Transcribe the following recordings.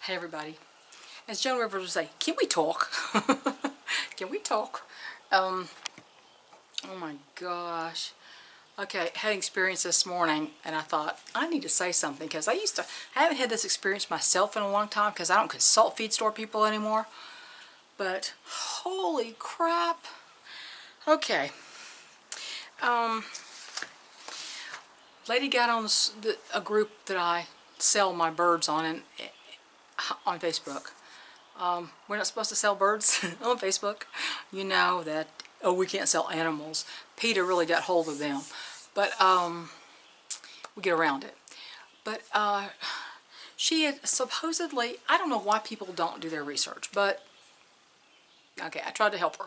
Hey everybody. As Joan Rivers would say, can we talk? Can we talk? Oh my gosh. Okay, I had an experience this morning and I thought I need to say something because I haven't had this experience myself in a long time because I don't consult feed store people anymore. But holy crap. Okay. Lady got on a group that I sell my birds on on Facebook. We're not supposed to sell birds on Facebook. You know that, oh, we can't sell animals. PETA really got hold of them. But we get around it. But she had supposedly, I don't know why people don't do their research, but okay, I tried to help her.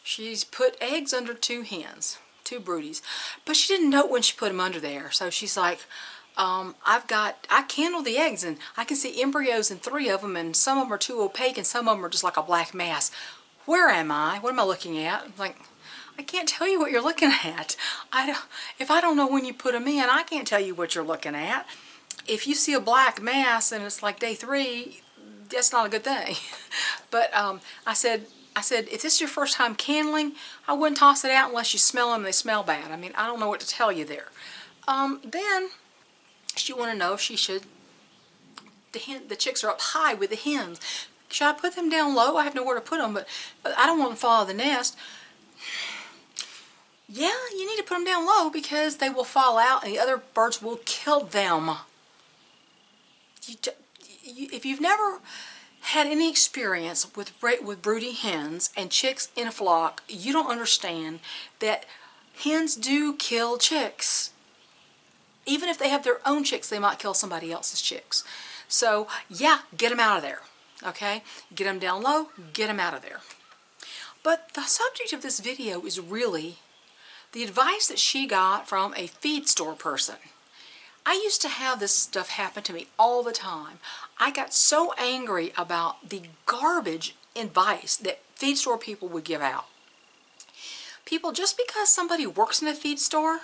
She's put eggs under two hens, two broodies, but she didn't know when she put them under there. So she's like, I candle the eggs and I can see embryos in 3 of them, and some of them are too opaque and some of them are just like a black mass. Where am I? What am I looking at? I'm like, I can't tell you what you're looking at. If I don't know when you put them in, I can't tell you what you're looking at. If you see a black mass and it's like day 3, that's not a good thing. But I said, if this is your first time candling, I wouldn't toss it out unless you smell them and they smell bad. I mean, I don't know what to tell you there. Then she wanted to know if she should, the chicks are up high with the hens. Should I put them down low? I have nowhere to put them, but I don't want them to fall out of the nest. Yeah, you need to put them down low because they will fall out and the other birds will kill them. If you've never had any experience with broody hens and chicks in a flock, you don't understand that hens do kill chicks. Even if they have their own chicks, they might kill somebody else's chicks. So yeah, get them out of there, okay? Get them down low, get them out of there. But the subject of this video is really the advice that she got from a feed store person. I used to have this stuff happen to me all the time. I got so angry about the garbage advice that feed store people would give out. People, just because somebody works in a feed store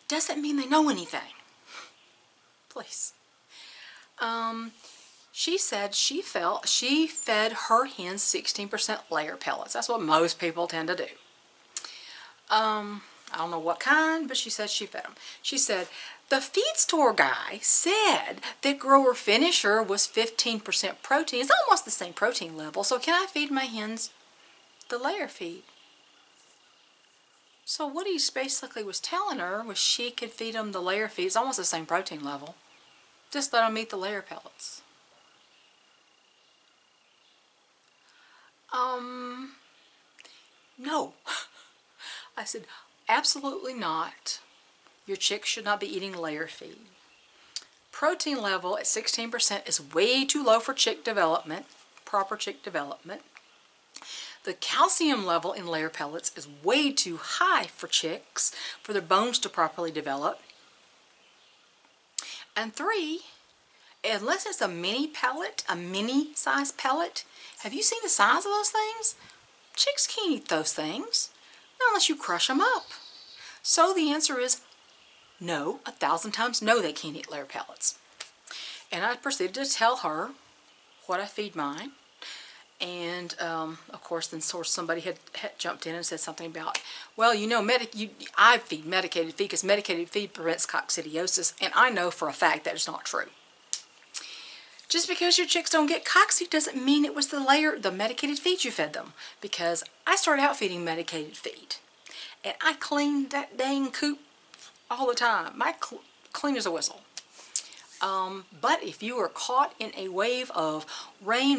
doesn't mean they know anything. Please. She said she fed her hens 16% layer pellets. That's what most people tend to do. I don't know what kind, but she said she fed them. She said, the feed store guy said that grower finisher was 15% protein. It's almost the same protein level, so can I feed my hens the layer feed? So what he basically was telling her was she could feed them the layer feed. It's almost the same protein level. Just let them eat the layer pellets. No. I said, absolutely not. Your chicks should not be eating layer feed. Protein level at 16% is way too low for chick development, proper chick development. The calcium level in layer pellets is way too high for chicks, for their bones to properly develop. And 3, unless it's a mini pellet, a mini size pellet, have you seen the size of those things? Chicks can't eat those things, not unless you crush them up. So the answer is no, 1,000 times no, they can't eat layer pellets. And I proceeded to tell her what I feed mine. And of course, then somebody had jumped in and said something about, well, you know, I feed medicated feed because medicated feed prevents coccidiosis, and I know for a fact that is not true. Just because your chicks don't get cocci doesn't mean it was the medicated feed you fed them. Because I started out feeding medicated feed, and I cleaned that dang coop all the time. My clean as a whistle. But if you are caught in a wave of rain,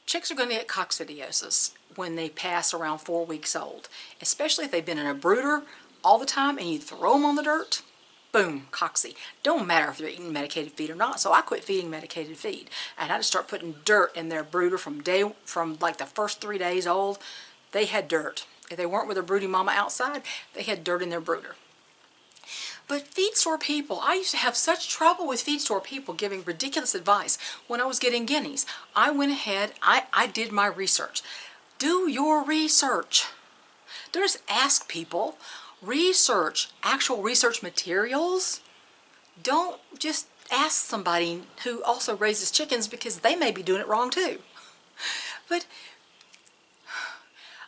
chicks are going to get coccidiosis when they pass around 4 weeks old. Especially if they've been in a brooder all the time and you throw them on the dirt, boom, cocci. Don't matter if they're eating medicated feed or not, so I quit feeding medicated feed. And I had to start putting dirt in their brooder from like the first 3 days old. They had dirt. If they weren't with their broody mama outside, they had dirt in their brooder. But feed store people, I used to have such trouble with feed store people giving ridiculous advice when I was getting guineas. I went ahead, I did my research. Do your research. Don't just ask people. Research, actual research materials. don't just ask somebody who also raises chickens, because they may be doing it wrong too. But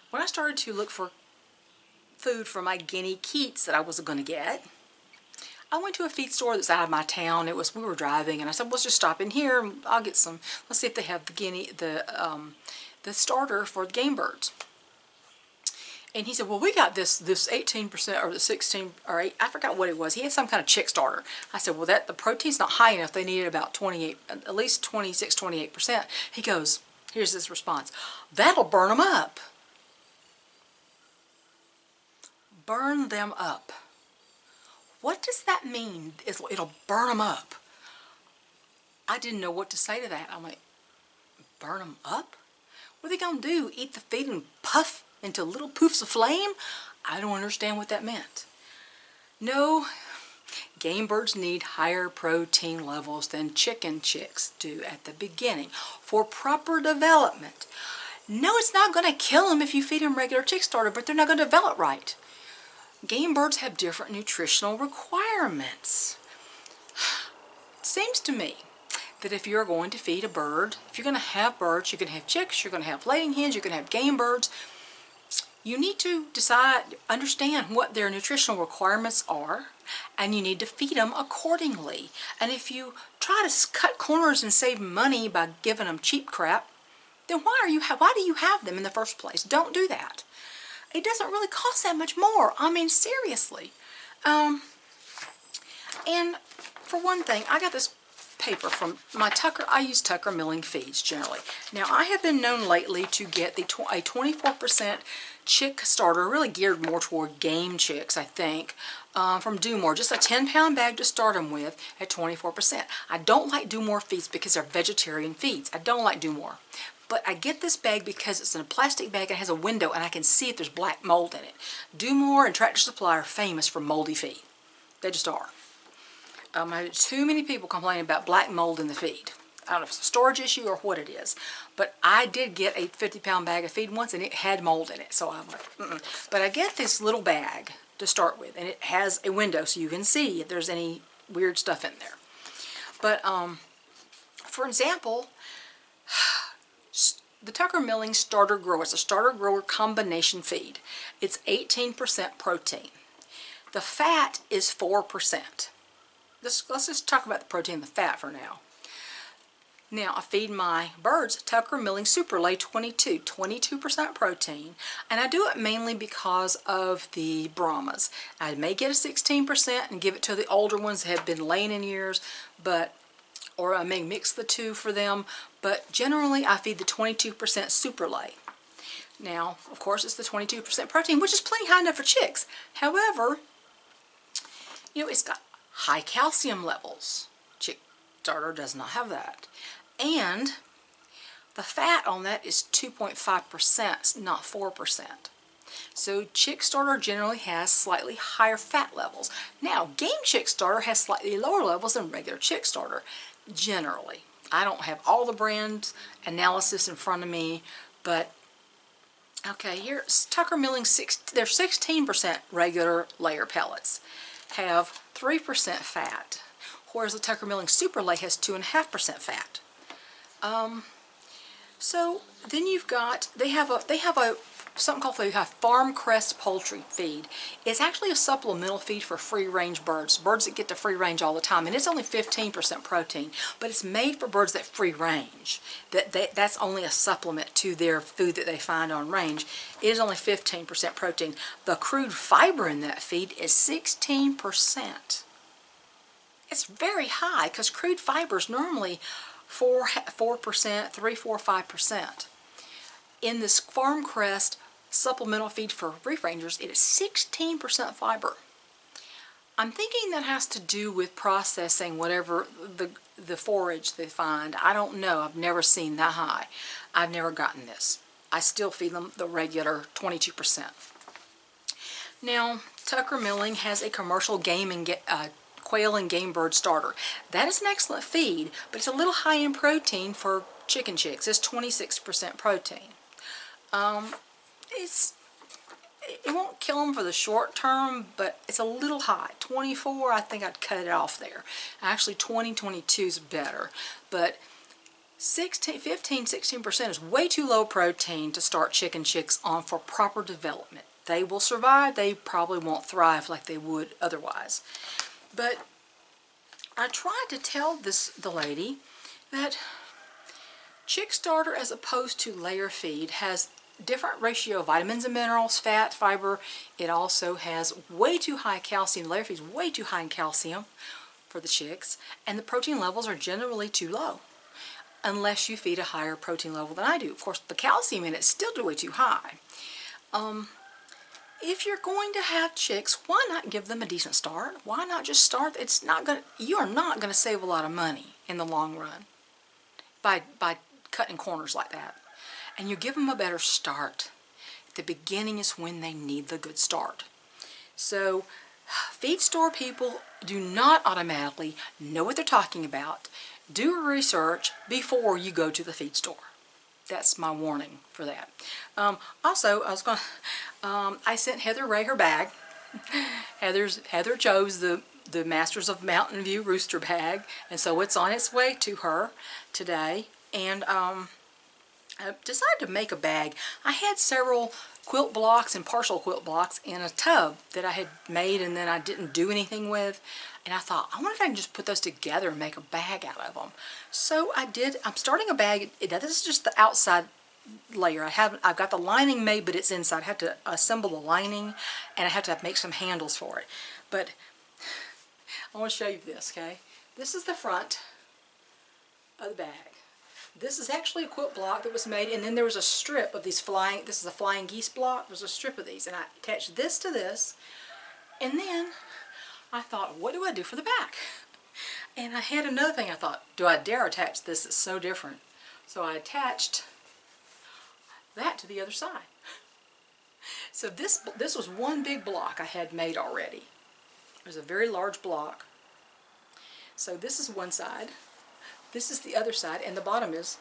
when I started to look for food for my guinea Keats that I was going to get, I went to a feed store that's out of my town. We were driving, and I said, let's just stop in here and I'll get some. Let's see if they have the starter for the game birds. And he said, well, we got this 18% or the 16 or 8, I forgot what it was. He had some kind of chick starter. I said, well, the protein's not high enough. They needed about 28, at least 26, 28%. He goes, here's his response: that'll burn them up. Burn them up. What does that mean? It'll burn them up. I didn't know what to say to that. I'm like, burn them up? What are they going to do? Eat the feed and puff into little poofs of flame? I don't understand what that meant. No, game birds need higher protein levels than chicken chicks do at the beginning for proper development. No, it's not going to kill them if you feed them regular chick starter, but they're not going to develop right. Game birds have different nutritional requirements. It seems to me that if you're going to feed a bird, if you're going to have birds, you're going to have chicks, you're going to have laying hens, you're going to have game birds, you need to understand what their nutritional requirements are, and you need to feed them accordingly. And if you try to cut corners and save money by giving them cheap crap, then why do you have them in the first place? Don't do that. It doesn't really cost that much more. I mean, seriously. And for one thing, I got this paper from my Tucker. I use Tucker Milling Feeds generally. Now, I have been known lately to get a 24% chick starter, really geared more toward game chicks, I think, from Do More. Just a 10-pound bag to start them with at 24%. I don't like Do More feeds because they're vegetarian feeds. I don't like Do More. But I get this bag because it's in a plastic bag and it has a window and I can see if there's black mold in it. Do More and Tractor Supply are famous for moldy feed. They just are. I had too many people complaining about black mold in the feed. I don't know if it's a storage issue or what it is. But I did get a 50-pound bag of feed once and it had mold in it. So I'm like, But I get this little bag to start with, and it has a window so you can see if there's any weird stuff in there. But for example, the Tucker Milling Starter Grower, it's a starter grower combination feed. It's 18% protein. The fat is 4%. Let's just talk about the protein and the fat for now. Now, I feed my birds Tucker Milling Super Lay 22% protein, and I do it mainly because of the Brahmas. I may get a 16% and give it to the older ones that have been laying in years, or I may mix the two for them, but generally I feed the 22% Super Lay. Now, of course, it's the 22% protein, which is plenty high enough for chicks. However, you know, it's got high calcium levels. Chick starter does not have that. And the fat on that is 2.5%, not 4%. So chick starter generally has slightly higher fat levels. Now, game chick starter has slightly lower levels than regular chick starter, generally. I don't have all the brand analysis in front of me, but okay, here's Tucker Milling. They're 16% regular layer pellets, have 3% fat, whereas the Tucker Milling Super Lay has 2.5% fat. So then you've got, they have something called Farm Crest Poultry Feed. It's actually a supplemental feed for free-range birds that get to free range all the time, and it's only 15% protein, but it's made for birds that free range. That's only a supplement to their food that they find on range. It is only 15% protein. The crude fiber in that feed is 16%. It's very high because crude fiber is normally 4%, 3, 4, 5%. In this Farm Crest supplemental feed for free rangers, it is 16% fiber. I'm thinking that has to do with processing whatever the forage they find. I don't know. I've never seen that high. I've never gotten this. I still feed them the regular 22%. Now, Tucker Milling has a commercial quail and game bird starter. That is an excellent feed, but it's a little high in protein for chicken chicks. It's 26% protein. it won't kill them for the short term, but it's a little high. 24, I think I'd cut it off there. Actually, 20, 22 is better. But 16, 15, 16% is way too low protein to start chicken chicks on for proper development. They will survive. They probably won't thrive like they would otherwise. But I tried to tell the lady that chick starter, as opposed to layer feed, has different ratio of vitamins and minerals, fat, fiber. It also has way too high calcium. Layer feed is way too high in calcium for the chicks, and the protein levels are generally too low unless you feed a higher protein level than I do. Of course, the calcium in it is still way too high. If you're going to have chicks, why not give them a decent start? Why not just start? You are not going to save a lot of money in the long run by cutting corners like that. And you give them a better start. The beginning is when they need the good start. So feed store people do not automatically know what they're talking about. Do research before you go to the feed store. That's my warning for that. Also, I sent Heather Ray her bag. Heather chose the Masters of Mountain View rooster bag, and so it's on its way to her today. And I decided to make a bag. I had several quilt blocks and partial quilt blocks in a tub that I had made and then I didn't do anything with. And I thought, I wonder if I can just put those together and make a bag out of them. So I did. I'm starting a bag. This is just the outside layer. I've got the lining made, but it's inside. I have to assemble the lining, and I have to make some handles for it. But I want to show you this, okay? This is the front of the bag. This is actually a quilt block that was made, and then there was a strip of these this is a flying geese block. There's a strip of these, and I attached this to this, and then I thought, what do I do for the back? And I had another thing I thought, do I dare attach this? It's so different. So I attached that to the other side. So this was one big block I had made already. It was a very large block. So this is one side. This is the other side, and the bottom is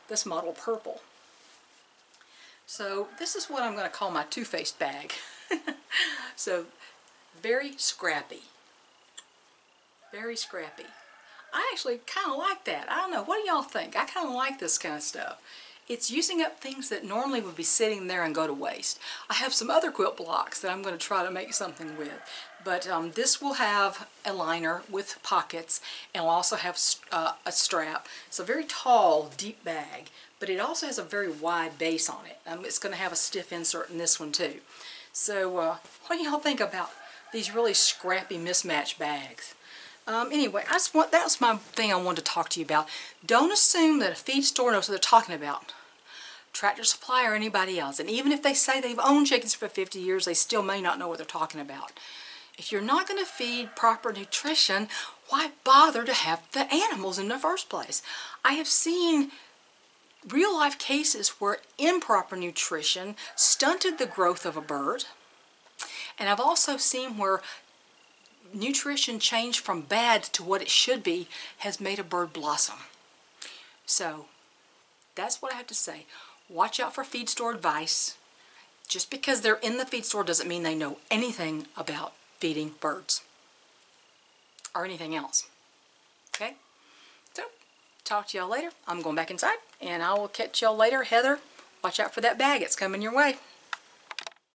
this model purple. So this is what I'm going to call my Two-Faced bag. So very scrappy. Very scrappy. I actually kind of like that. I don't know. What do y'all think? I kind of like this kind of stuff. It's using up things that normally would be sitting there and go to waste. I have some other quilt blocks that I'm going to try to make something with. But this will have a liner with pockets, and will also have a strap. It's a very tall, deep bag, but it also has a very wide base on it. It's going to have a stiff insert in this one too. So what do y'all think about these really scrappy mismatched bags? Anyway, that was my thing I wanted to talk to you about. Don't assume that a feed store knows what they're talking about. Tractor Supply or anybody else. And even if they say they've owned chickens for 50 years, they still may not know what they're talking about. If you're not going to feed proper nutrition, why bother to have the animals in the first place? I have seen real-life cases where improper nutrition stunted the growth of a bird. And I've also seen where nutrition changed from bad to what it should be has made a bird blossom. So that's what I have to say. Watch out for feed store advice. Just because they're in the feed store doesn't mean they know anything about feeding birds or anything else. Okay? So, talk to y'all later. I'm going back inside, and I will catch y'all later. Heather, watch out for that bag. It's coming your way.